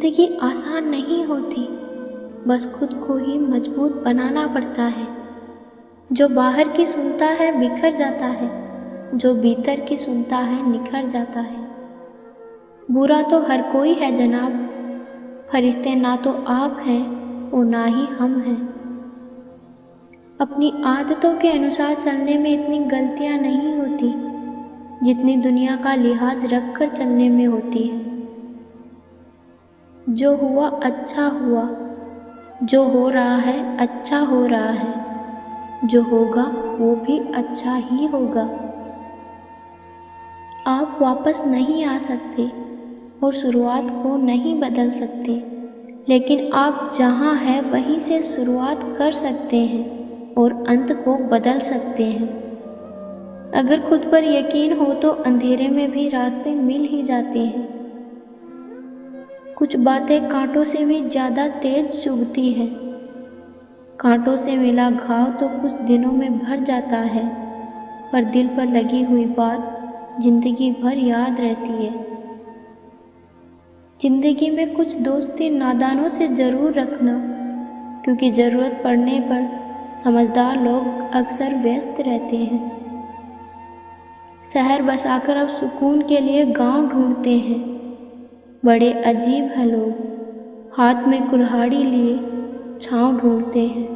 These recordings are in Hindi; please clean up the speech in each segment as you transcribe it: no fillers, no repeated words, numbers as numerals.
जिंदगी आसान नहीं होती, बस खुद को ही मजबूत बनाना पड़ता है। जो बाहर की सुनता है बिखर जाता है, जो भीतर की सुनता है निखर जाता है। बुरा तो हर कोई है जनाब, फरिश्ते ना तो आप हैं और ना ही हम हैं। अपनी आदतों के अनुसार चलने में इतनी गलतियां नहीं होती जितनी दुनिया का लिहाज रख कर चलने में होती है। जो हुआ अच्छा हुआ, जो हो रहा है अच्छा हो रहा है, जो होगा वो भी अच्छा ही होगा। आप वापस नहीं आ सकते और शुरुआत को नहीं बदल सकते, लेकिन आप जहाँ हैं वहीं से शुरुआत कर सकते हैं और अंत को बदल सकते हैं। अगर खुद पर यकीन हो तो अंधेरे में भी रास्ते मिल ही जाते हैं। कुछ बातें कांटों से भी ज़्यादा तेज चुभती है। कांटों से मिला घाव तो कुछ दिनों में भर जाता है, पर दिल पर लगी हुई बात जिंदगी भर याद रहती है। जिंदगी में कुछ दोस्ती नादानों से ज़रूर रखना, क्योंकि ज़रूरत पड़ने पर समझदार लोग अक्सर व्यस्त रहते हैं। शहर बसाकर अब सुकून के लिए गांव ढूंढते हैं। बड़े अजीब हैं लोग, हाथ में कुल्हाड़ी लिए छांव ढूंढते हैं।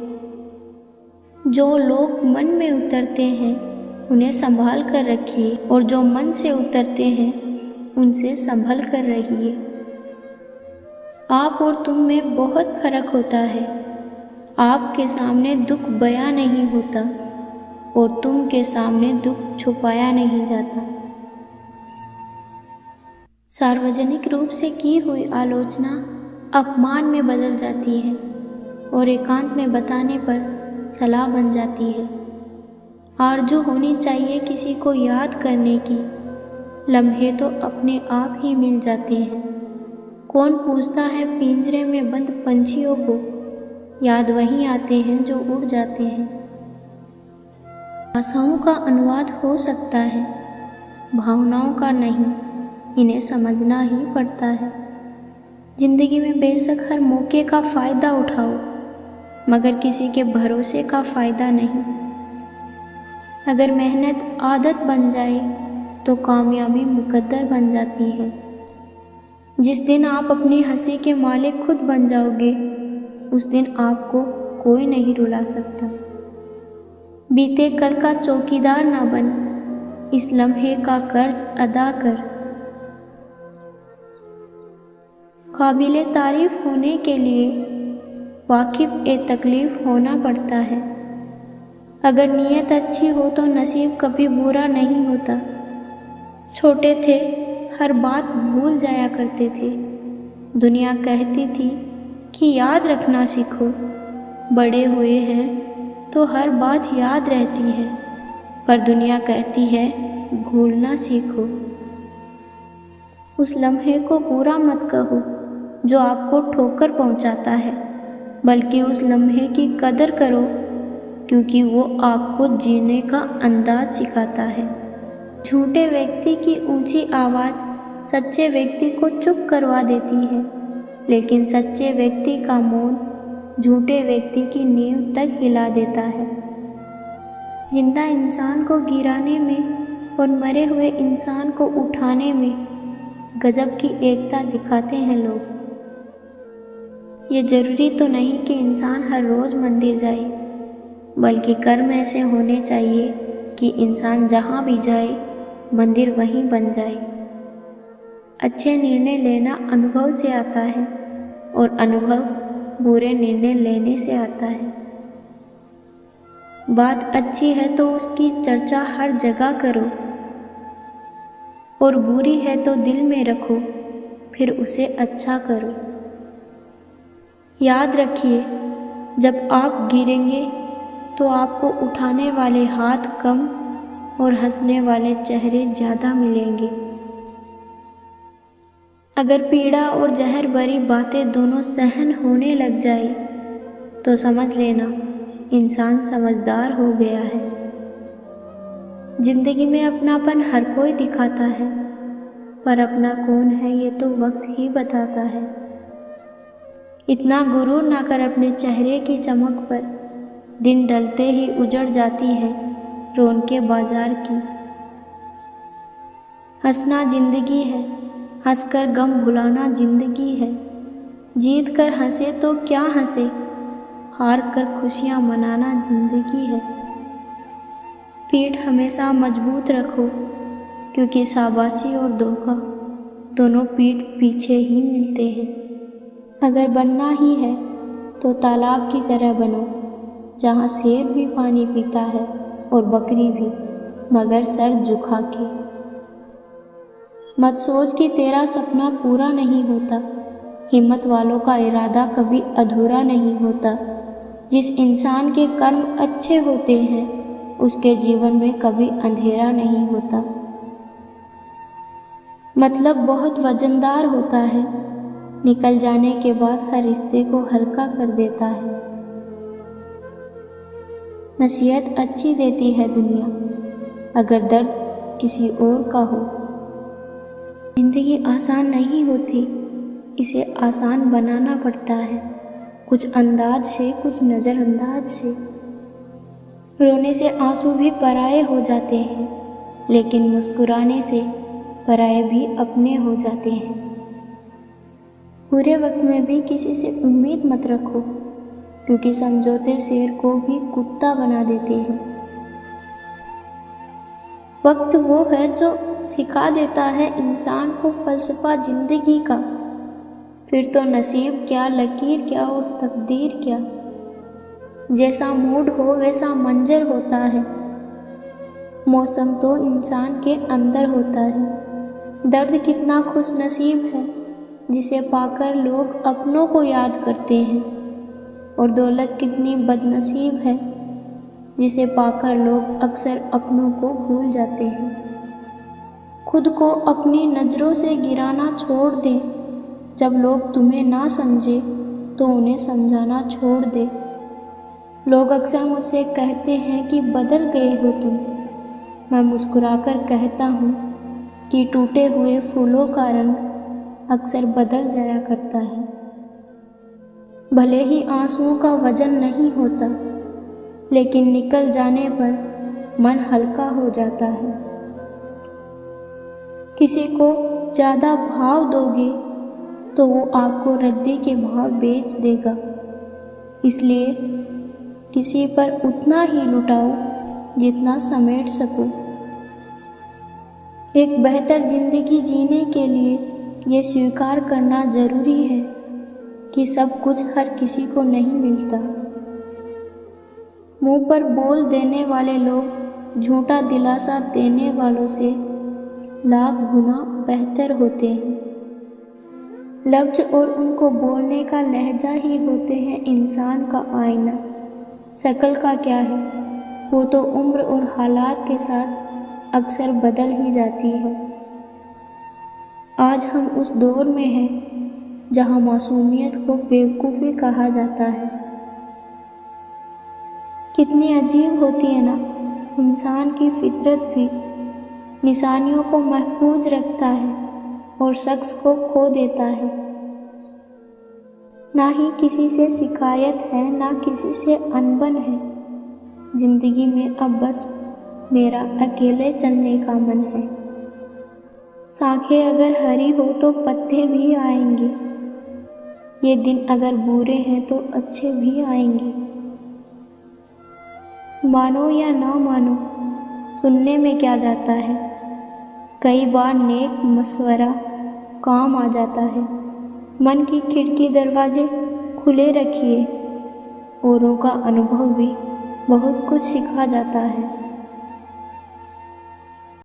जो लोग मन में उतरते हैं उन्हें संभाल कर रखिए, और जो मन से उतरते हैं उनसे संभल कर रहिए। आप और तुम में बहुत फर्क होता है। आपके सामने दुख बयां नहीं होता और तुम के सामने दुख छुपाया नहीं जाता। सार्वजनिक रूप से की हुई आलोचना अपमान में बदल जाती है और एकांत में बताने पर सलाह बन जाती है। आरज़ू होनी चाहिए किसी को याद करने की, लम्हे तो अपने आप ही मिल जाते हैं। कौन पूछता है पिंजरे में बंद पंछियों को, याद वहीं आते हैं जो उड़ जाते हैं। भाषाओं का अनुवाद हो सकता है, भावनाओं का नहीं, इन्हें समझना ही पड़ता है। जिंदगी में बेशक हर मौके का फ़ायदा उठाओ, मगर किसी के भरोसे का फ़ायदा नहीं। अगर मेहनत आदत बन जाए तो कामयाबी मुकद्दर बन जाती है। जिस दिन आप अपनी हंसी के मालिक खुद बन जाओगे, उस दिन आपको कोई नहीं रुला सकता। बीते कल का चौकीदार ना बन, इस लम्हे का कर्ज अदा कर। काबिले तारीफ होने के लिए वाकिफ ए तकलीफ होना पड़ता है। अगर नीयत अच्छी हो तो नसीब कभी बुरा नहीं होता। छोटे थे, हर बात भूल जाया करते थे। दुनिया कहती थी कि याद रखना सीखो। बड़े हुए हैं तो हर बात याद रहती है, पर दुनिया कहती है भूलना सीखो। उस लम्हे को बुरा मत कहो जो आपको ठोकर पहुंचाता है, बल्कि उस लम्हे की कदर करो, क्योंकि वो आपको जीने का अंदाज सिखाता है। झूठे व्यक्ति की ऊंची आवाज़ सच्चे व्यक्ति को चुप करवा देती है, लेकिन सच्चे व्यक्ति का मौन झूठे व्यक्ति की नींव तक हिला देता है। जिंदा इंसान को गिराने में और मरे हुए इंसान को उठाने में गजब की एकता दिखाते हैं लोग। ये ज़रूरी तो नहीं कि इंसान हर रोज़ मंदिर जाए, बल्कि कर्म ऐसे होने चाहिए कि इंसान जहाँ भी जाए मंदिर वहीं बन जाए। अच्छे निर्णय लेना अनुभव से आता है और अनुभव बुरे निर्णय लेने से आता है। बात अच्छी है तो उसकी चर्चा हर जगह करो, और बुरी है तो दिल में रखो, फिर उसे अच्छा करो। याद रखिए, जब आप गिरेंगे तो आपको उठाने वाले हाथ कम और हंसने वाले चेहरे ज़्यादा मिलेंगे। अगर पीड़ा और जहर भरी बातें दोनों सहन होने लग जाए तो समझ लेना इंसान समझदार हो गया है। जिंदगी में अपनापन हर कोई दिखाता है, पर अपना कौन है ये तो वक्त ही बताता है। इतना गुरूर ना कर अपने चेहरे की चमक पर, दिन ढलते ही उजड़ जाती है रौनके बाजार की। हंसना जिंदगी है, हंसकर गम भुलाना जिंदगी है। जीत कर हंसे तो क्या हंसे, हार कर खुशियाँ मनाना जिंदगी है। पीठ हमेशा मजबूत रखो, क्योंकि शाबाशी और धोखा दोनों पीठ पीछे ही मिलते हैं। अगर बनना ही है तो तालाब की तरह बनो, जहाँ शेर भी पानी पीता है और बकरी भी, मगर सर झुका के। मत सोच कि तेरा सपना पूरा नहीं होता, हिम्मत वालों का इरादा कभी अधूरा नहीं होता। जिस इंसान के कर्म अच्छे होते हैं, उसके जीवन में कभी अंधेरा नहीं होता। मतलब बहुत वजनदार होता है, निकल जाने के बाद हर रिश्ते को हल्का कर देता है। नसीहत अच्छी देती है दुनिया, अगर दर्द किसी और का हो। जिंदगी आसान नहीं होती, इसे आसान बनाना पड़ता है, कुछ अंदाज से, कुछ नज़रअंदाज से। रोने से आंसू भी पराये हो जाते हैं, लेकिन मुस्कुराने से पराये भी अपने हो जाते हैं। बुरे वक्त में भी किसी से उम्मीद मत रखो, क्योंकि समझौते शेर को भी कुत्ता बना देते हैं। वक्त वो है जो सिखा देता है इंसान को फलसफा जिंदगी का। फिर तो नसीब क्या, लकीर क्या और तकदीर क्या। जैसा मूड हो वैसा मंजर होता है, मौसम तो इंसान के अंदर होता है। दर्द कितना खुश नसीब है, जिसे पाकर लोग अपनों को याद करते हैं, और दौलत कितनी बदनसीब है, जिसे पाकर लोग अक्सर अपनों को भूल जाते हैं। खुद को अपनी नज़रों से गिराना छोड़ दें, जब लोग तुम्हें ना समझे तो उन्हें समझाना छोड़ दे। लोग अक्सर मुझसे कहते हैं कि बदल गए हो तुम। मैं मुस्कुराकर कहता हूँ कि टूटे हुए फूलों का रंग अक्सर बदल जाया करता है। भले ही आंसुओं का वजन नहीं होता, लेकिन निकल जाने पर मन हल्का हो जाता है। किसी को ज़्यादा भाव दोगे तो वो आपको रद्दी के भाव बेच देगा, इसलिए किसी पर उतना ही लुटाओ जितना समेट सको। एक बेहतर जिंदगी जीने के लिए ये स्वीकार करना ज़रूरी है कि सब कुछ हर किसी को नहीं मिलता। मुंह पर बोल देने वाले लोग झूठा दिलासा देने वालों से लाख गुना बेहतर होते हैं। लफ्ज़ और उनको बोलने का लहजा ही होते हैं इंसान का आईना। शक्ल का क्या है, वो तो उम्र और हालात के साथ अक्सर बदल ही जाती है। आज हम उस दौर में हैं जहाँ मासूमियत को बेवकूफ़ी कहा जाता है। कितनी अजीब होती है ना, इंसान की फितरत भी निशानियों को महफूज रखता है और शख्स को खो देता है। ना ही किसी से शिकायत है, ना किसी से अनबन है। जिंदगी में अब बस मेरा अकेले चलने का मन है। शाखें अगर हरी हो तो पत्ते भी आएंगे, ये दिन अगर बुरे हैं तो अच्छे भी आएंगे। मानो या ना मानो, सुनने में क्या जाता है, कई बार नेक मशवरा काम आ जाता है। मन की खिड़की दरवाजे खुले रखिए, औरों का अनुभव भी बहुत कुछ सिखा जाता है।